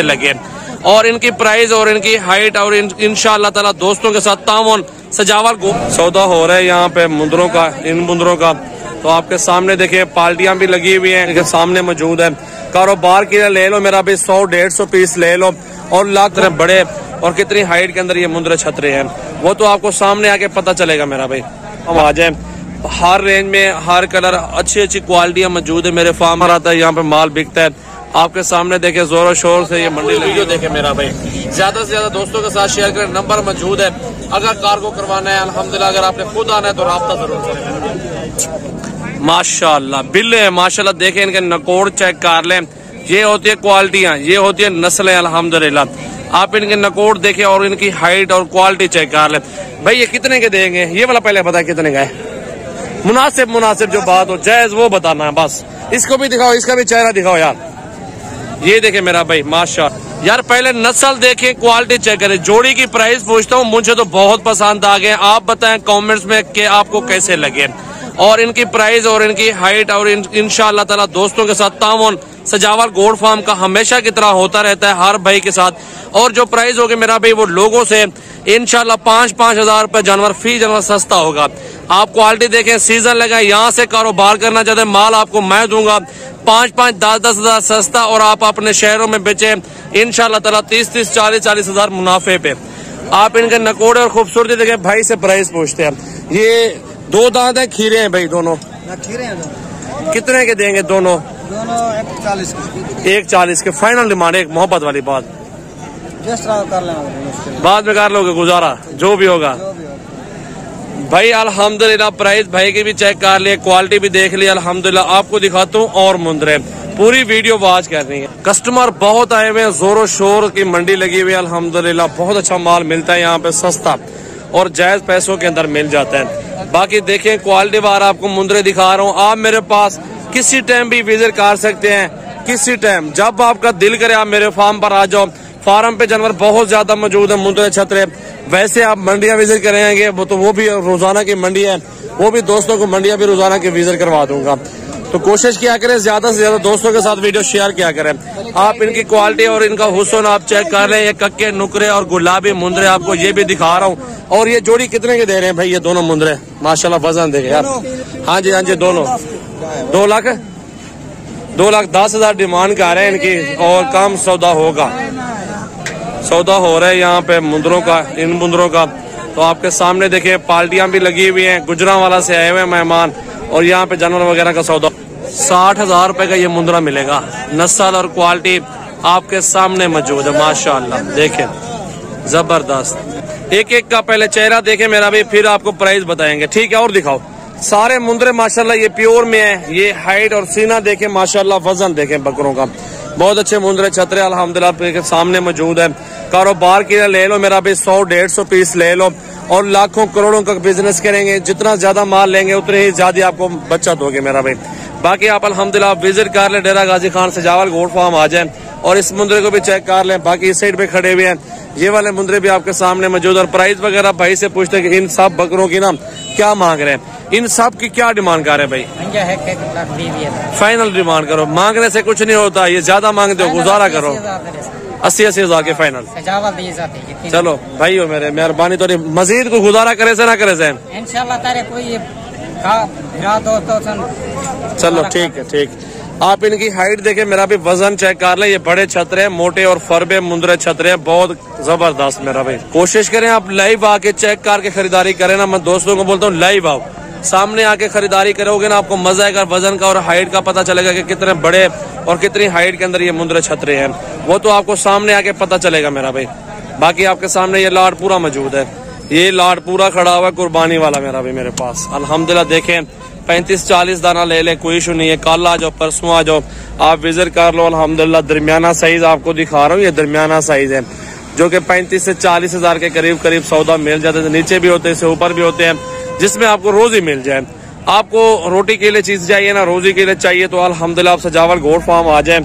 लगे। और इनकी प्राइस और इनकी हाइट और इंशाअल्लाह ताला दोस्तों के साथ तावन सजावल सौदा हो रहा है यहाँ पे मुंदरों का, इन मुंदरों का। तो आपके सामने देखिए पाल्टियां भी लगी हुई हैं, इनके सामने मौजूद है। कारोबार के लिए ले लो मेरा भी 100-150 पीस ले लो। और लाख तरह बड़े और कितनी हाइट के अंदर ये मुंदरे छतरे हैं वो तो आपको सामने आके पता चलेगा मेरा भाई। हम आ जाए, हर रेंज में हर कलर अच्छी क्वालिटियां मौजूद है। मेरे फार्म पर आता है, यहाँ पे माल बिकता है। आपके सामने देखे जोरों शोर से ये मंडी वीडियो देखे मेरा भाई, ज्यादा से ज्यादा दोस्तों के साथ शेयर करें। नंबर मौजूद है, अगर कार्गो करवाना है अल्हम्दुलिल्लाह, अगर आपने खुद आना है तो राब्ता जरूर करें। माशाल्लाह बिल्ले है माशाल्लाह, देखें इनके नकोड़ चेक कर लें। ये होती है क्वालिटियां, ये होती है नस्लें अल्हम्दुलिल्लाह। आप इनके नकोड़ देखें और इनकी हाइट और क्वालिटी चेक कर लें। भाई ये कितने के देंगे, ये वाला पहले बता कितने का है। मुनासिब जो बात हो जायज वो बताना है बस। इसको भी दिखाओ, इसका भी चेहरा दिखाओ यार। ये देखे मेरा भाई माशाल्लाह यार, पहले नस्ल देखें, क्वालिटी चेक करें। जोड़ी की प्राइस पूछता हूँ, मुझे तो बहुत पसंद आ गए। आप बताएं कमेंट्स में कि आपको कैसे लगे। और इनकी प्राइस और इनकी हाइट और इंशाअल्लाह ताला दोस्तों के साथ तावन सजावल गोल्ड फार्म का हमेशा की तरह होता रहता है हर भाई के साथ। और जो प्राइस होगी मेरा भाई वो लोगों से इंशाल्लाह 5-5 हजार रुपए जानवर फी जानवर सस्ता होगा। आप क्वालिटी देखें, सीजन लगाए, यहाँ से कारोबार करना चाहते हैं, माल आपको मैं दूंगा 5-5, 10-10 हजार सस्ता। और आप अपने शहरों में बेचे इंशाल्लाह ताला 30-30, 40-40 हजार मुनाफे पे। आप इनके नकोड़े और खूबसूरती देखें। भाई से प्राइस पूछते हैं। ये 2 दांत है, खीरे हैं भाई दोनों, खीरे हैं। कितने के देंगे दोनों? 140 के फाइनल डिमांड। एक मोहब्बत वाली बात, कर लेना बाद में कर लोगे गुजारा जो भी होगा भाई। अल्हम्दुलिल्लाह प्राइस भाई की भी चेक कर लिए, क्वालिटी भी देख ली अल्हम्दुलिल्लाह। आपको दिखाता हूँ और मुंदरे, पूरी वीडियो वॉच करनी है। कस्टमर बहुत आए हुए हैं, जोरों शोर की मंडी लगी हुई है अल्हम्दुलिल्लाह। बहुत अच्छा माल मिलता है यहाँ पे, सस्ता और जायज पैसों के अंदर मिल जाता है। बाकी देखें क्वालिटी बार आपको मुंदरे दिखा रहा हूँ। आप मेरे पास किसी टाइम भी विजिट कर सकते हैं, किसी टाइम जब आपका दिल करे आप मेरे फार्म पर आ जाओ। फार्म पे जानवर बहुत ज्यादा मौजूद है, मुंदरे छतरे। वैसे आप मंडियां विजिट करेंगे वो भी रोजाना की मंडी है, वो भी दोस्तों को मंडियां भी रोजाना की विजिट करवा दूंगा। तो कोशिश किया करें ज्यादा से ज्यादा दोस्तों के साथ वीडियो शेयर किया करें। आप इनकी क्वालिटी और इनका हुस्न आप चेक कर रहे हैं। ये कक्के नुकरे और गुलाबी मुंदरे आपको ये भी दिखा रहा हूँ। और ये जोड़ी कितने के दे रहे हैं भाई? ये दोनों मुंदरे माशाल्लाह वजन देखे यार। हाँ जी दोनों 2,10,000 डिमांड कर रहे हैं इनकी, और कम सौदा होगा। सौदा हो रहा है यहाँ पे मुंदरों का, इन मुंदरों का। तो आपके सामने देखिए पाल्टियां भी लगी हुई हैं, गुजरांवाला से आए हुए मेहमान। और यहाँ पे जानवर वगैरह का सौदा 60,000 रुपए का ये मुंदरा मिलेगा। नस्ल और क्वालिटी आपके सामने मौजूद है माशाल्लाह। देखें जबरदस्त, एक का पहले चेहरा देखें मेरा भी, फिर आपको प्राइस बताएंगे, ठीक है? और दिखाओ सारे मुंदरे माशाल्लाह ये प्योर में है। ये हाइट और सीना देखें माशाल्लाह, वजन देखें बकरों का। बहुत अच्छे मुंदरे छतरे अल्हम्दुलिल्लाह के सामने मौजूद है। कारोबार के लिए ले लो मेरा भी 100-150 पीस ले लो। और लाखों करोड़ों का बिजनेस करेंगे, जितना ज्यादा माल लेंगे उतने ही ज्यादा आपको बचत होगी मेरा भाई। बाकी आप अल्हम्दुलिल्लाह विजिट कर ले, डेरा गाजी खान सजावल गोल्ड फार्म आ जाए और इस मुंदरे को भी चेक कर लें। बाकी इस साइड पे खड़े हुए हैं ये वाले मुंदरे भी आपके सामने मौजूद। और प्राइस वगैरह भाई से पूछते हैं कि इन सब बकरों की ना क्या मांग रहे हैं, इन सब की क्या डिमांड कर रहे हैं भाई? फाइनल डिमांड करो, मांगने से कुछ नहीं होता। ये ज्यादा मांगते हो गुजारा करो, 80-80 हजार के फाइनल। चलो भाई हो मेरे, मेहरबानी तो मजीद को गुजारा करे से ना करे से इंशाल्लाह तारे कोई चलो ठीक है ठीक। आप इनकी हाइट देखें मेरा भी, वजन चेक कर ले। ये बड़े छतरे मोटे और फरबे मुंदरे छतरे, बहुत जबरदस्त मेरा भाई। कोशिश करें आप लाइव आके चेक करके खरीदारी करें ना। मैं दोस्तों को बोलता हूँ लाइव आओ, सामने आके खरीदारी करोगे ना आपको मजा आएगा। वजन का और हाइट का पता चलेगा कि कितने बड़े और कितनी हाइट के अंदर ये मुंदरे छतरे हैं, वो तो आपको सामने आके पता चलेगा मेरा भाई। बाकी आपके सामने ये लाट पूरा मौजूद है, ये लाट पूरा खड़ा हुआ है कुर्बानी वाला मेरा भाई मेरे पास अल्हम्दुलिल्लाह। देखें 35-40 दाना ले ले, कोई इशू नहीं है। कल आ जाओ, परसों आ जाओ, आप विजिट कर लो अल्हम्दुलिल्लाह। दरमियाना साइज आपको दिखा रहा हूँ, ये दरमियाना साइज है जो कि 35 से 40 हजार के करीब सौदा मिल जाते हैं। नीचे भी होते हैं, इससे ऊपर भी होते हैं, जिसमें आपको रोजी मिल जाए। आपको रोटी के लिए चीज चाहिए ना, रोजी के लिए चाहिए तो अल्हम्दुलिल्लाह आप सजावल गोल्ड फार्म आ जाए।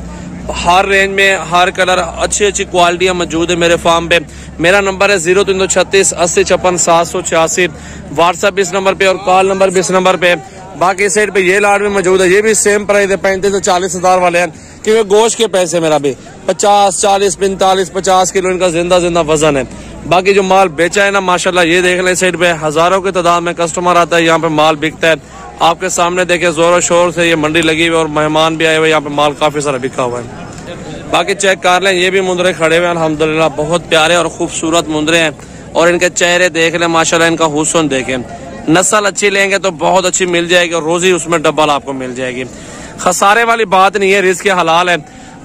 हर रेंज में हर कलर अच्छी क्वालिटियां मौजूद है मेरे फार्म पे। मेरा नंबर है 0336 80 56 786। व्हाट्सएप इस नंबर पे और कॉल नंबर भी इस नंबर पे। बाकी साइड पे ये लाट भी मौजूद है, ये भी सेम प्राइस है, 35 से 40 हजार वाले हैं। क्योंकि गोश्त के पैसे मेरा भी 50, 40, 45, 50 किलो इनका जिंदा वजन है। बाकी जो माल बेचा है ना माशाल्लाह, ये देख लें साइड पे हजारों की तादाद में कस्टमर आता है, यहाँ पे माल बिकता है। आपके सामने देखे जोरों शोर से ये मंडी लगी हुई है और मेहमान भी आए हुए, यहाँ पे माल काफी सारा बिका हुआ है। बाकी चेक कर लें, ये भी मुंदरे खड़े हुए हैं अल्हम्दुलिल्लाह, बहुत प्यारे और खूबसूरत मुंदरे हैं। और इनके चेहरे देख लें माशाल्लाह, इनका हुस्न देखें। नस्ल अच्छी लेंगे तो बहुत अच्छी मिल जाएगी और रोजी उसमें डबल आपको मिल जाएगी। खसारे वाली बात नहीं है, रिस्क हलाल है,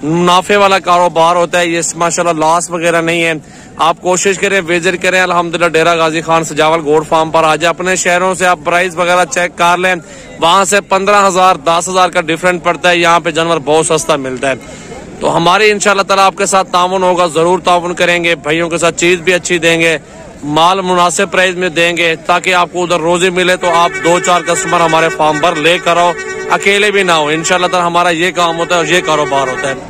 मुनाफे वाला कारोबार होता है ये, माशाल्लाह लॉस वगैरह नहीं है। आप कोशिश करें, विजिट करें अल्हम्दुलिल्लाह डेरा गाजी खान सजावल गोट फार्म पर आ जाए। अपने शहरों से आप प्राइस वगैरह चेक कर लें, वहां से 15,000 10,000 का डिफरेंट पड़ता है, यहाँ पे जानवर बहुत सस्ता मिलता है। तो हमारी इंशाल्लाह ताला आपके साथ ताउन होगा, जरूर ताउन करेंगे, भाइयों के साथ चीज भी अच्छी देंगे, माल मुनासिब प्राइस में देंगे, ताकि आपको उधर रोजी मिले तो आप 2-4 कस्टमर हमारे फार्म पर लेकर आओ, अकेले भी ना हो। इंशाल्लाह ताला हमारा ये काम होता है और ये कारोबार होता है।